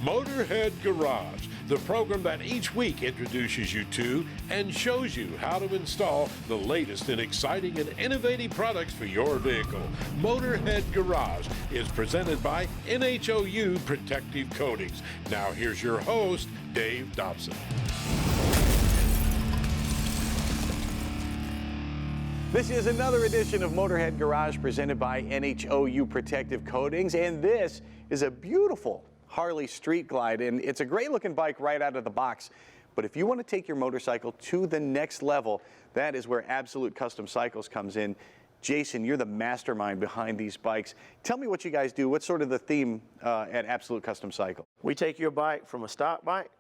Motorhead Garage, the program that each week introduces you to and shows you how to install the latest and exciting and innovative products for your vehicle. Motorhead Garage is presented by NHOU Protective Coatings. Now here's your host, Dave Dobson. This is another edition of Motorhead Garage presented by NHOU Protective Coatings, and this is a beautiful Harley Street Glide, and it's a great looking bike right out of the box. But if you want to take your motorcycle to the next level, that is where Absolute Custom Cycles comes in. Jason, you're the mastermind behind these bikes. Tell me what you guys do. What's sort of the theme at Absolute Custom Cycle? We take your bike from a stock bike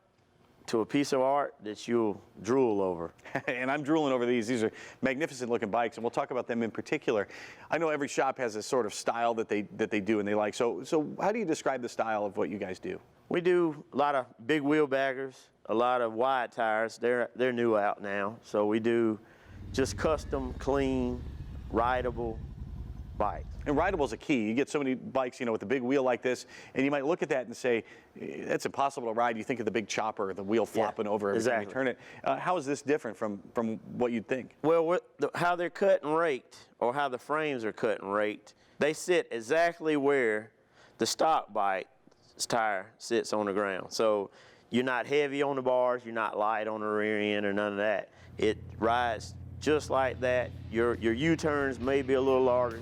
to a piece of art that you'll drool over. And I'm drooling over these. These are magnificent looking bikes, and we'll talk about them in particular. I know every shop has a sort of style that they do and they like. So how do you describe the style of what you guys do? We do a lot of big wheel baggers, a lot of wide tires. They're new out now. So we do just custom, clean, rideable bikes. And rideable is a key. You get so many bikes, you know, with a big wheel like this, and you might look at that and say, that's impossible to ride. You think of the big chopper, the wheel flopping over every time you turn it. How is this different from what you'd think? Well, how they're cut and raked, or how the frames are cut and raked, they sit exactly where the stock bike's tire sits on the ground. So you're not heavy on the bars, you're not light on the rear end or none of that. It rides just like that. Your U-turns may be a little larger.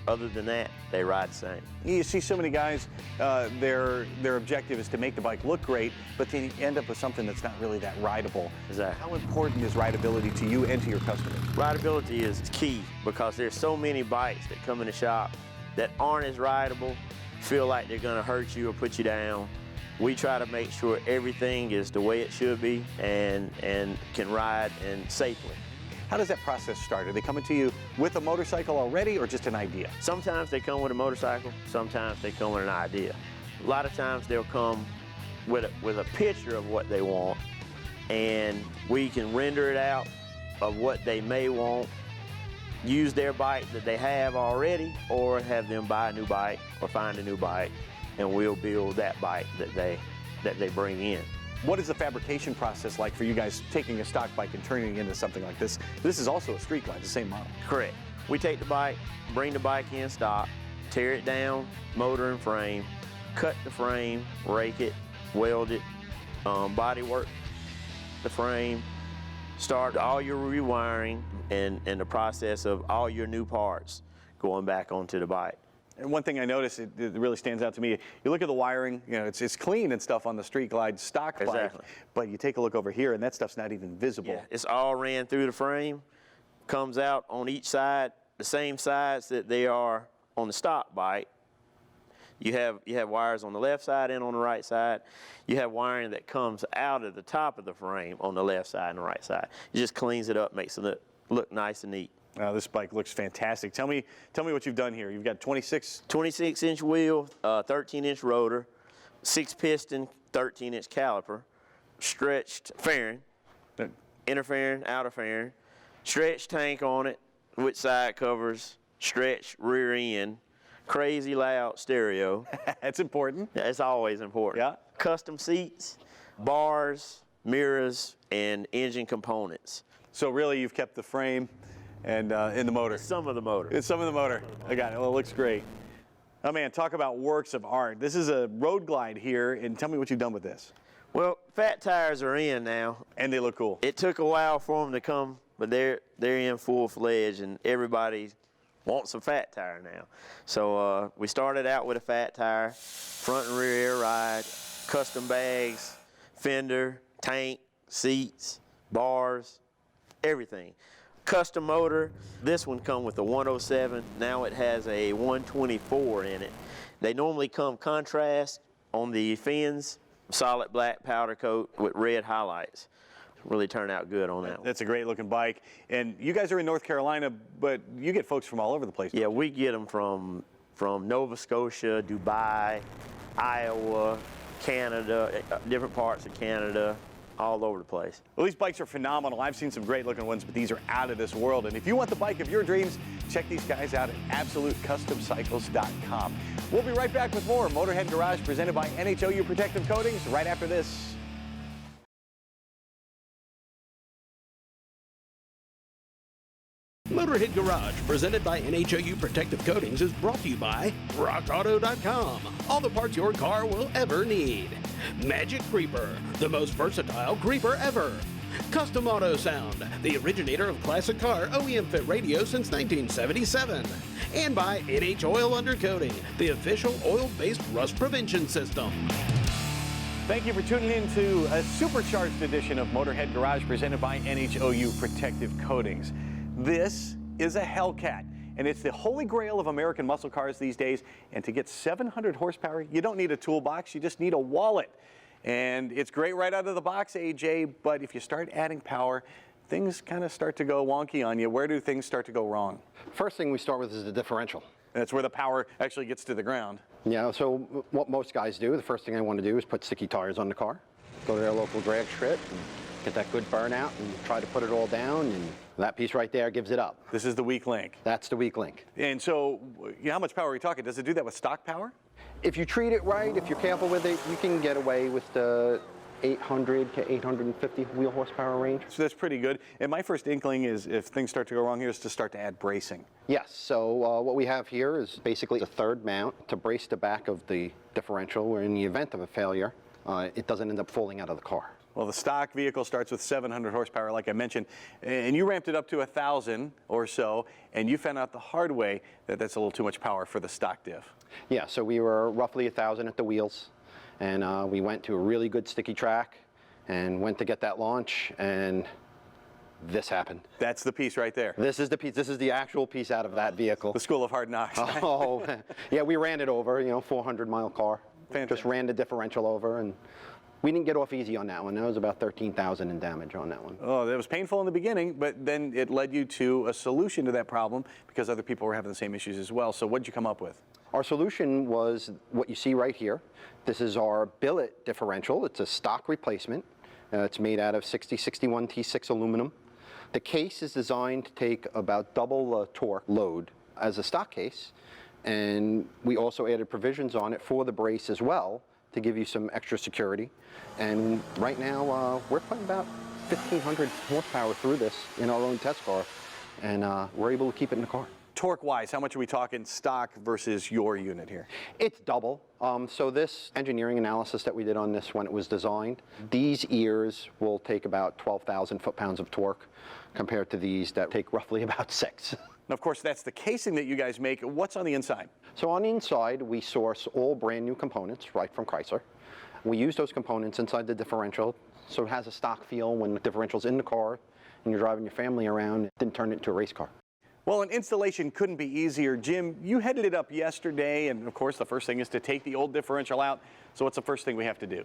Other than that, they ride the same. You see so many guys, their objective is to make the bike look great, but they end up with something that's not really that rideable. Exactly. How important is rideability to you and to your customers? Rideability is key because there's so many bikes that come in the shop that aren't as rideable, feel like they're gonna hurt you or put you down. We try to make sure everything is the way it should be and can ride and safely. How does that process start? Are they coming to you with a motorcycle already or just an idea? Sometimes they come with a motorcycle, sometimes they come with an idea. A lot of times they'll come with a picture of what they want, and we can render it out of what they may want, use their bike that they have already, or have them buy a new bike or find a new bike, and we'll build that bike that they bring in. What is the fabrication process like for you guys taking a stock bike and turning it into something like this? This is also a Street Glide, the same model. Correct. We take the bike, bring the bike in stock, tear it down, motor and frame, cut the frame, rake it, weld it, body work the frame, start all your rewiring and the process of all your new parts going back onto the bike. And one thing I noticed, it really stands out to me, you look at the wiring, you know, it's clean and stuff on the Street Glide stock bike, exactly. But you take a look over here and that stuff's not even visible. Yeah, it's all ran through the frame, comes out on each side, the same sides that they are on the stock bike. You have wires on the left side and on the right side. You have wiring that comes out of the top of the frame on the left side and the right side. It just cleans it up, makes it look nice and neat. This bike looks fantastic. Tell me what you've done here. You've got 26-inch wheel, 13-inch rotor, 6-piston, 13-inch caliper, stretched fairing, inner fairing, outer fairing, stretched tank on it with side covers, stretched rear end, crazy loud stereo. That's important. That's always important. Yeah. Custom seats, bars, mirrors, and engine components. So really you've kept the frame and in the motor. Some of the motor. It's some of the motor. I got it. Well, it looks great. Oh man, talk about works of art. This is a road glide here, and tell me what you've done with this. Well, fat tires are in now. And they look cool. It took a while for them to come, but they're in full-fledged, and everybody wants a fat tire now. So we started out with a fat tire, front and rear air ride, custom bags, fender, tank, seats, bars, everything. Custom motor. This one come with a 107. Now it has a 124 in it. They normally come contrast on the fins, solid black powder coat with red highlights. Really turned out good on that one. That's a great looking bike. And you guys are in North Carolina, but you get folks from all over the place. Yeah, we get them from Nova Scotia, Dubai, Iowa, Canada, different parts of Canada, all over the place. Well, these bikes are phenomenal. I've seen some great looking ones, but these are out of this world. And if you want the bike of your dreams, check these guys out at AbsoluteCustomCycles.com. We'll be right back with more Motorhead Garage presented by NHOU Protective Coatings right after this. Motorhead Garage, presented by NHOU Protective Coatings, is brought to you by RockAuto.com. All the parts your car will ever need. Magic Creeper, the most versatile creeper ever. Custom Auto Sound, the originator of classic car OEM fit radio since 1977. And by NH Oil Undercoating, the official oil-based rust prevention system. Thank you for tuning in to a supercharged edition of Motorhead Garage presented by NHOU Protective Coatings. This is a Hellcat, and it's the holy grail of American muscle cars these days. And to get 700 horsepower, you don't need a toolbox, you just need a wallet. And it's great right out of the box, AJ, but if you start adding power, things kind of start to go wonky on you. Where do things start to go wrong? First thing we start with is the differential. That's where the power actually gets to the ground. Yeah, so what most guys do, the first thing I want to do is put sticky tires on the car, go to their local drag strip, and get that good burnout and try to put it all down, and that piece right there gives it up. This is the weak link. That's the weak link. And so, how much power are we talking? Does it do that with stock power? If you treat it right, if you're careful with it, you can get away with the 800 to 850 wheel horsepower range. So that's pretty good. And my first inkling is, if things start to go wrong here, is to start to add bracing. Yes, so what we have here is basically a third mount to brace the back of the differential, where in the event of a failure, it doesn't end up falling out of the car. Well, the stock vehicle starts with 700 horsepower, like I mentioned, and you ramped it up to 1,000 or so, and you found out the hard way that that's a little too much power for the stock diff. Yeah, so we were roughly 1,000 at the wheels, and we went to a really good sticky track and went to get that launch, and this happened. That's the piece right there. This is the piece. This is the actual piece out of that vehicle. The School of Hard Knocks. Oh, yeah, we ran it over, 400-mile car. Fantastic. Just ran the differential over, and we didn't get off easy on that one. That was about 13,000 in damage on that one. Oh, that was painful in the beginning, but then it led you to a solution to that problem because other people were having the same issues as well. So what did you come up with? Our solution was what you see right here. This is our billet differential. It's a stock replacement. It's made out of 6061 T6 aluminum. The case is designed to take about double the torque load as a stock case, and we also added provisions on it for the brace as well to give you some extra security. And right now, we're putting about 1,500 horsepower through this in our own test car, and we're able to keep it in the car. Torque-wise, how much are we talking stock versus your unit here? It's double. So this engineering analysis that we did on this when it was designed, these ears will take about 12,000 foot-pounds of torque compared to these that take roughly about 6. And of course, that's the casing that you guys make. What's on the inside? So on the inside, we source all brand new components right from Chrysler. We use those components inside the differential, so it has a stock feel when the differential's in the car and you're driving your family around. It didn't turn it into a race car. Well, an installation couldn't be easier. Jim, you headed it up yesterday, and of course, the first thing is to take the old differential out. So what's the first thing we have to do?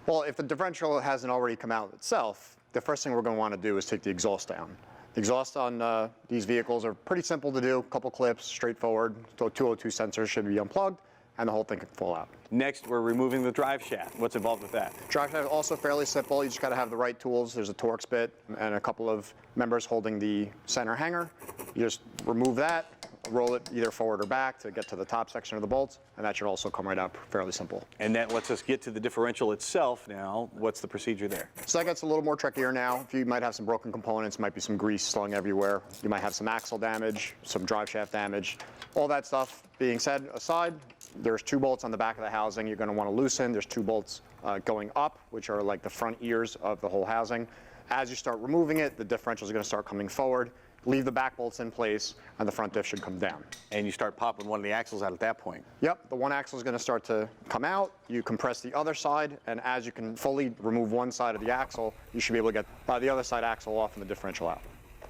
Well, if the differential hasn't already come out itself, the first thing we're going to want to do is take the exhaust down. The exhaust on these vehicles are pretty simple to do, a couple clips, straightforward. So 202 sensors should be unplugged, and the whole thing can fall out. Next, we're removing the drive shaft. What's involved with that? Drive shaft also fairly simple. You just got to have the right tools. There's a Torx bit and a couple of members holding the center hanger. You just remove that, roll it either forward or back to get to the top section of the bolts, and that should also come right out fairly simple. And that lets us get to the differential itself now. What's the procedure there? So that gets a little more trickier now. You might have some broken components, might be some grease slung everywhere. You might have some axle damage, some drive shaft damage. All that stuff being said aside, there's 2 bolts on the back of the housing you're going to want to loosen. There's 2 bolts going up, which are like the front ears of the whole housing. As you start removing it, the differentials are going to start coming forward. Leave the back bolts in place, and the front diff should come down. And you start popping one of the axles out at that point. Yep, the one axle is going to start to come out. You compress the other side, and as you can fully remove one side of the axle, you should be able to get the other side axle off and the differential out.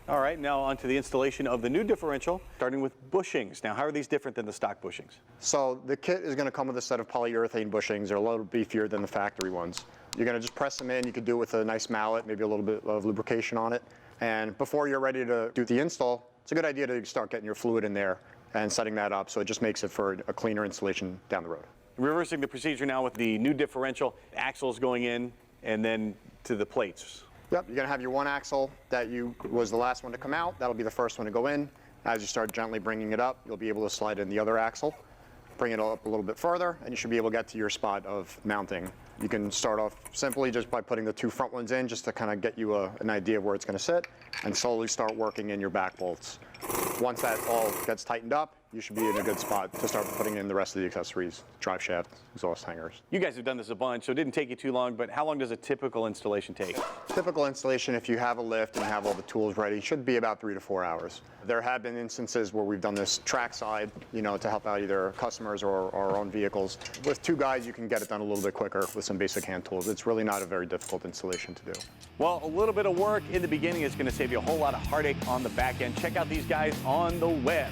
All right, now on to the installation of the new differential, starting with bushings. Now, how are these different than the stock bushings? So the kit is going to come with a set of polyurethane bushings. They're a little beefier than the factory ones. You're going to just press them in. You could do it with a nice mallet, maybe a little bit of lubrication on it. And before you're ready to do the install, it's a good idea to start getting your fluid in there and setting that up, so it just makes it for a cleaner installation down the road. Reversing the procedure now with the new differential, axles going in, and then to the plates. Yep, you're going to have your one axle that was the last one to come out. That'll be the first one to go in. As you start gently bringing it up, you'll be able to slide in the other axle, bring it up a little bit further, and you should be able to get to your spot of mounting. You can start off simply just by putting the two front ones in, just to kind of get you an idea of where it's going to sit, and slowly start working in your back bolts. Once that all gets tightened up, you should be in a good spot to start putting in the rest of the accessories, drive shaft, exhaust hangers. You guys have done this a bunch, so it didn't take you too long, but how long does a typical installation take? Typical installation, if you have a lift and have all the tools ready, should be about 3 to 4 hours. There have been instances where we've done this track side, to help out either customers or our own vehicles. With 2 guys, you can get it done a little bit quicker with some basic hand tools. It's really not a very difficult installation to do. Well, a little bit of work in the beginning is going to save you a whole lot of heartache on the back end. Check out these guys on the web.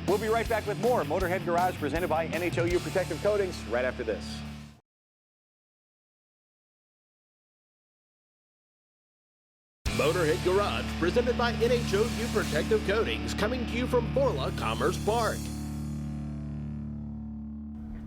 We'll be right back with more Motorhead Garage presented by NHOU Protective Coatings right after this. Motorhead Garage presented by NHOU Protective Coatings, coming to you from Borla Commerce Park.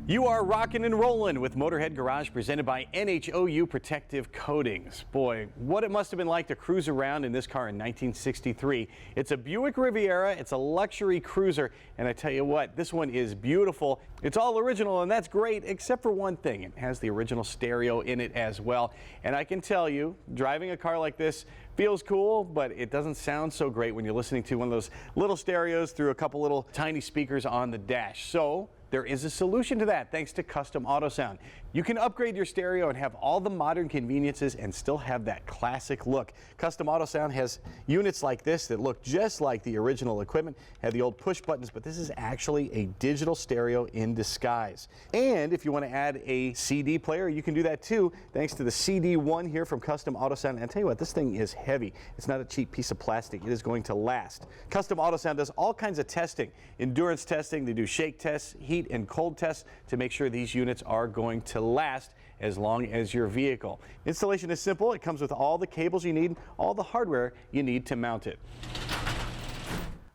You are rocking and rolling with Motorhead Garage presented by NHOU Protective Coatings. Boy, what it must have been like to cruise around in this car in 1963. It's a Buick Riviera, it's a luxury cruiser, and I tell you what, this one is beautiful. It's all original, and that's great, except for one thing. It has the original stereo in it as well. And I can tell you, driving a car like this feels cool, but it doesn't sound so great when you're listening to one of those little stereos through a couple little tiny speakers on the dash. So there is a solution to that thanks to Custom Auto Sound. You can upgrade your stereo and have all the modern conveniences and still have that classic look. Custom Auto Sound has units like this that look just like the original equipment, have the old push buttons, but this is actually a digital stereo in disguise. And if you want to add a CD player, you can do that too, thanks to the CD1 here from Custom Auto Sound. And I tell you what, this thing is heavy. It's not a cheap piece of plastic. It is going to last. Custom Auto Sound does all kinds of testing, endurance testing. They do shake tests, heat and cold tests to make sure these units are going to last as long as your vehicle. Installation is simple. It comes with all the cables you need, all the hardware you need to mount it.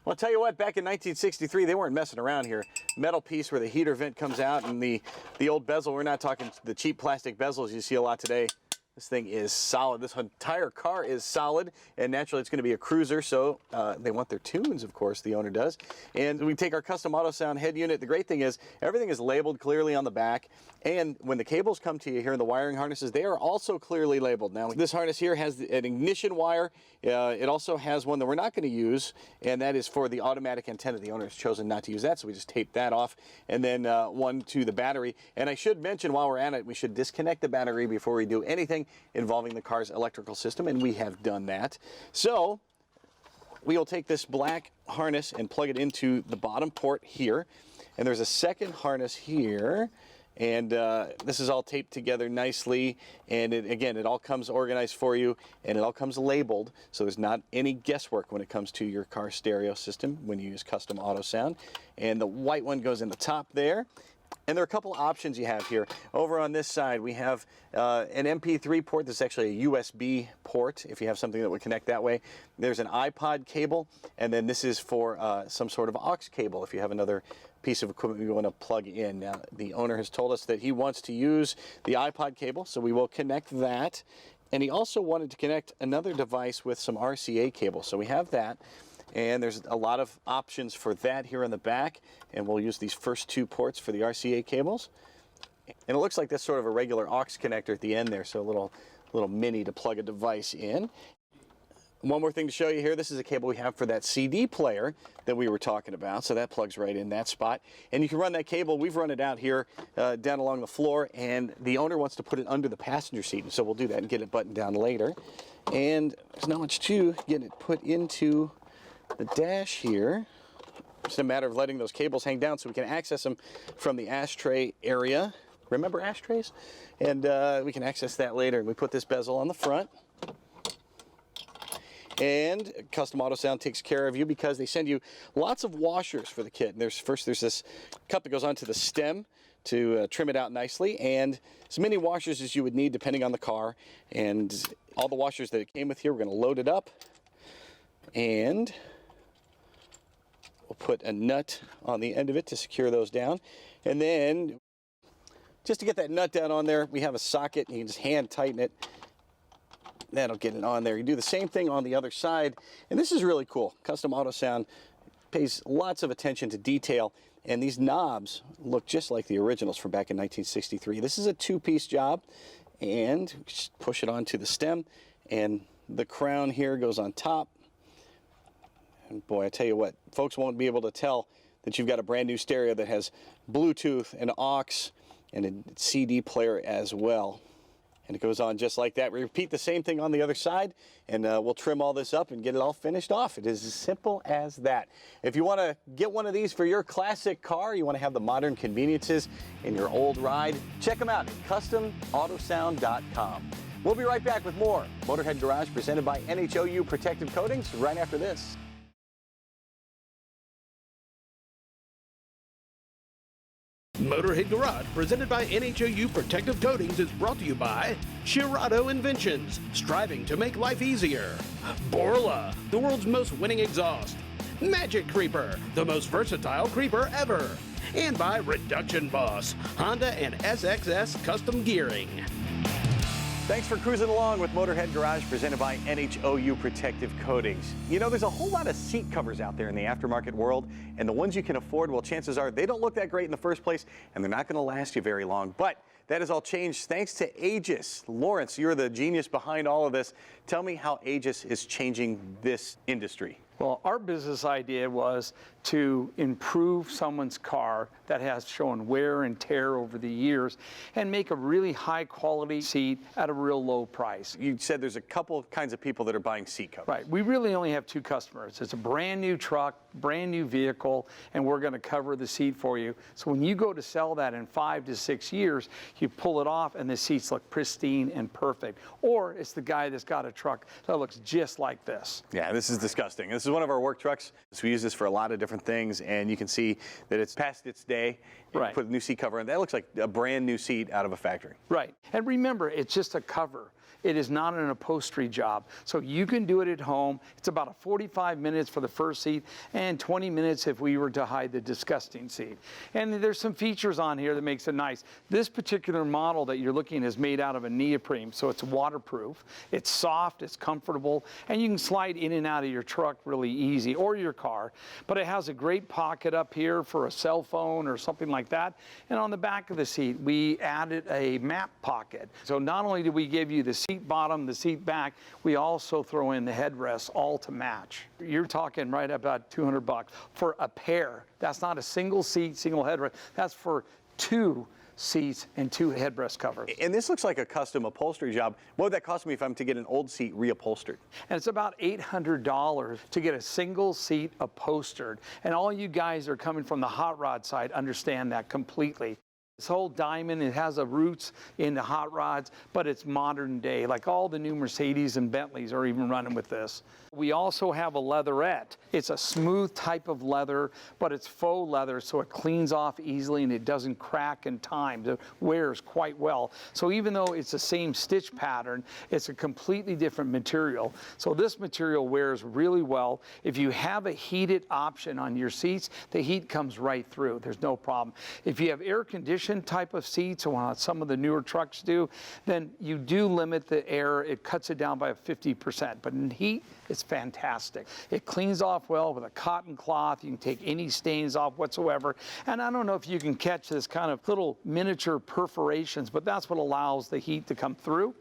Well, I'll tell you what, back in 1963, they weren't messing around here. Metal piece where the heater vent comes out and the old bezel. We're not talking the cheap plastic bezels you see a lot today. This thing is solid. This entire car is solid, and naturally it's going to be a cruiser, so they want their tunes, of course, the owner does. And we take our Custom Auto Sound head unit. The great thing is everything is labeled clearly on the back, and when the cables come to you here in the wiring harnesses, they are also clearly labeled. Now, this harness here has an ignition wire. It also has one that we're not going to use, and that is for the automatic antenna. The owner has chosen not to use that, so we just tape that off, and then one to the battery. And I should mention while we're at it, we should disconnect the battery before we do anything involving the car's electrical system, and we have done that. So we will take this black harness and plug it into the bottom port here, and there's a second harness here, and this is all taped together nicely, and it all comes organized for you, and it all comes labeled, so there's not any guesswork when it comes to your car stereo system when you use Custom Auto Sound. And the white one goes in the top there. And there are a couple options you have here. Over on this side, we have an MP3 port. This is actually a USB port if you have something that would connect that way. There's an iPod cable, and then this is for some sort of aux cable if you have another piece of equipment you want to plug in. Now, the owner has told us that he wants to use the iPod cable, so we will connect that. And he also wanted to connect another device with some RCA cable, so we have that. And there's a lot of options for that here in the back, and we'll use these first 2 ports for the RCA cables. And it looks like that's sort of a regular aux connector at the end there, so a little mini to plug a device in. One more thing to show you here, this is a cable we have for that CD player that we were talking about, so that plugs right in that spot. And you can run that cable, we've run it out here down along the floor, and the owner wants to put it under the passenger seat, and so we'll do that and get it buttoned down later. And there's not much to get it put into the dash here. It's a matter of letting those cables hang down so we can access them from the ashtray area. Remember ashtrays? And we can access that later. And we put this bezel on the front. And Custom Auto Sound takes care of you because they send you lots of washers for the kit. And there's this cup that goes onto the stem to trim it out nicely, and as many washers as you would need depending on the car. And all the washers that it came with here, we're going to load it up. And we'll put a nut on the end of it to secure those down. And then, just to get that nut down on there, we have a socket. You can just hand tighten it That'll get it on there. You do the same thing on the other side, and this is really cool. Custom Auto Sound pays lots of attention to detail, and these knobs look just like the originals from back in 1963. This is a two-piece job, and just push it onto the stem, and the crown here goes on top. And boy, I tell you what, folks won't be able to tell that you've got a brand new stereo that has Bluetooth and aux and a CD player as well. And it goes on just like that. We repeat the same thing on the other side, and we'll trim all this up and get it all finished off. It is as simple as that. If you want to get one of these for your classic car, you want to have the modern conveniences in your old ride, check them out at CustomAutosound.com. We'll be right back with more Motorhead Garage presented by NHOU Protective Coatings right after this. Motorhead Garage, presented by NHOU Protective Coatings, is brought to you by Shirado Inventions, striving to make life easier. Borla, the world's most winning exhaust. Magic Creeper, the most versatile creeper ever. And by Reduction Boss, Honda and SXS Custom Gearing. Thanks for cruising along with Motorhead Garage, presented by NHOU Protective Coatings. You know, there's a whole lot of seat covers out there in the aftermarket world, and the ones you can afford, well, chances are they don't look that great in the first place, and they're not going to last you very long. But that has all changed thanks to Aegis. Lawrence, you're the genius behind all of this. Tell me how Aegis is changing this industry. Well, our business idea was to improve someone's car that has shown wear and tear over the years and make a really high quality seat at a real low price. You said there's a couple kinds of people that are buying seat covers. Right. We really only have two customers. It's a brand new truck, brand new vehicle, and we're going to cover the seat for you. So when you go to sell that in 5 to 6 years, you pull it off and the seats look pristine and perfect. Or it's the guy that's got a truck that looks just like this. Yeah, this is disgusting. This is one of our work trucks. So we use this for a lot of different things, and you can see that it's past its day. Right. Put a new seat cover in. That looks like a brand new seat out of a factory. Right. And remember, it's just a cover. It is not an upholstery job. So you can do it at home. It's about a 45 minutes for the first seat and 20 minutes if we were to hide the disgusting seat. And there's some features on here that makes it nice. This particular model that you're looking at is made out of a neoprene, so it's waterproof. It's soft, it's comfortable, and you can slide in and out of your truck really easy, or your car. But it has a great pocket up here for a cell phone or something like that. And on the back of the seat, we added a map pocket. So not only did we give you the seat bottom, the seat back, we also throw in the headrests all to match. You're talking right about $200 for a pair. That's not a single seat, single headrest. That's for 2 seats and 2 headrest covers. And this looks like a custom upholstery job. What would that cost me if I'm to get an old seat reupholstered? And it's about $800 to get a single seat upholstered. And all you guys are coming from the hot rod side understand that completely. This whole diamond, it has a roots in the hot rods, but it's modern day. Like all the new Mercedes and Bentleys are even running with this. We also have a leatherette. It's a smooth type of leather, but it's faux leather, so it cleans off easily and it doesn't crack in time. It wears quite well. So even though it's the same stitch pattern, it's a completely different material. So this material wears really well. If you have a heated option on your seats, the heat comes right through. There's no problem. If you have air conditioning type of seats, or some of the newer trucks do, then you do limit the air. It cuts it down by 50%. But in heat, it's fantastic. It cleans off well with a cotton cloth. You can take any stains off whatsoever. And I don't know if you can catch this kind of little miniature perforations, but that's what allows the heat to come through.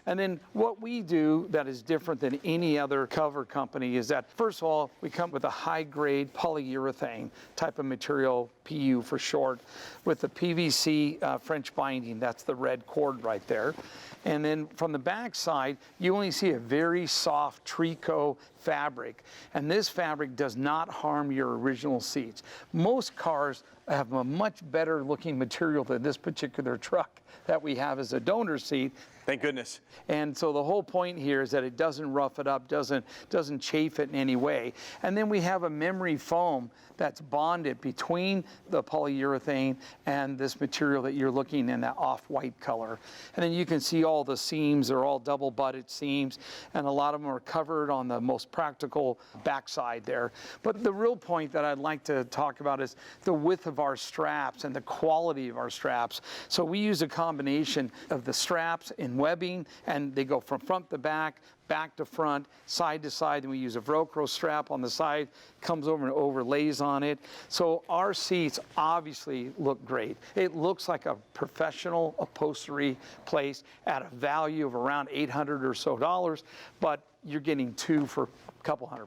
And then what we do that is different than any other cover company is that, first of all, we come with a high-grade polyurethane type of material, PU for short, with the PVC French binding. That's the red cord right there. And then from the back side, you only see a very soft tricot fabric. And this fabric does not harm your original seats. Most cars have a much better looking material than this particular truck that we have as a donor seat. Thank goodness. And so the whole point here is that it doesn't rough it up, doesn't chafe it in any way. And then we have a memory foam that's bonded between the polyurethane and this material that you're looking in, that off-white color. And then you can see all the seams, they're all double-butted seams, and a lot of them are covered on the most practical backside there. But the real point that I'd like to talk about is the width of our straps and the quality of our straps. So we use a combination of the straps and webbing, and they go from front to back to front, side to side, and we use a Velcro strap on the side, comes over and overlays on it. So our seats obviously look great. It looks like a professional upholstery place at a value of around $800 or so, but you're getting two for a couple $100.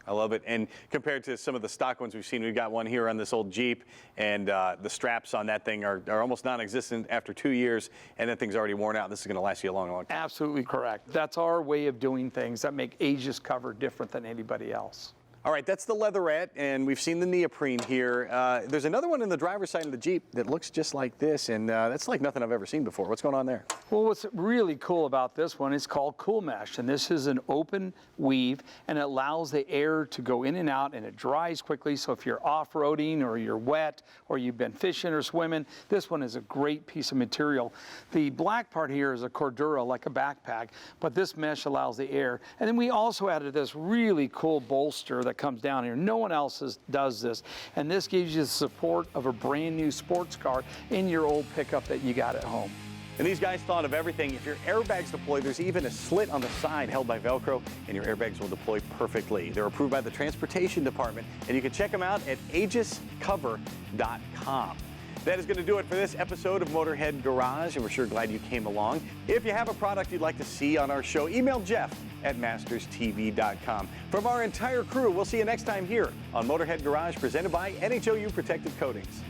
I love it. And compared to some of the stock ones we've seen, we've got one here on this old Jeep, and the straps on that thing are almost non-existent after 2 years, and that thing's already worn out. This is going to last you a long, long time. Absolutely correct. That's our way of doing things that make Aegis Cover different than anybody else. All right, that's the leatherette, and we've seen the neoprene here. There's another one in the driver's side of the Jeep that looks just like this, and that's like nothing I've ever seen before. What's going on there? Well, what's really cool about this one is called Cool Mesh, and this is an open weave, and it allows the air to go in and out, and it dries quickly. So if you're off-roading or you're wet or you've been fishing or swimming, this one is a great piece of material. The black part here is a Cordura, like a backpack, but this mesh allows the air. And then we also added this really cool bolster that comes down here. No one else does this, and this gives you the support of a brand new sports car in your old pickup that you got at home. And these guys thought of everything. If your airbags deploy, there's even a slit on the side held by Velcro, and your airbags will deploy perfectly. They're approved by the Transportation Department, and you can check them out at aegiscover.com. That is going to do it for this episode of Motorhead Garage, and we're sure glad you came along. If you have a product you'd like to see on our show, email Jeff at masterstv.com. From our entire crew, we'll see you next time here on Motorhead Garage, presented by NHOU Protective Coatings.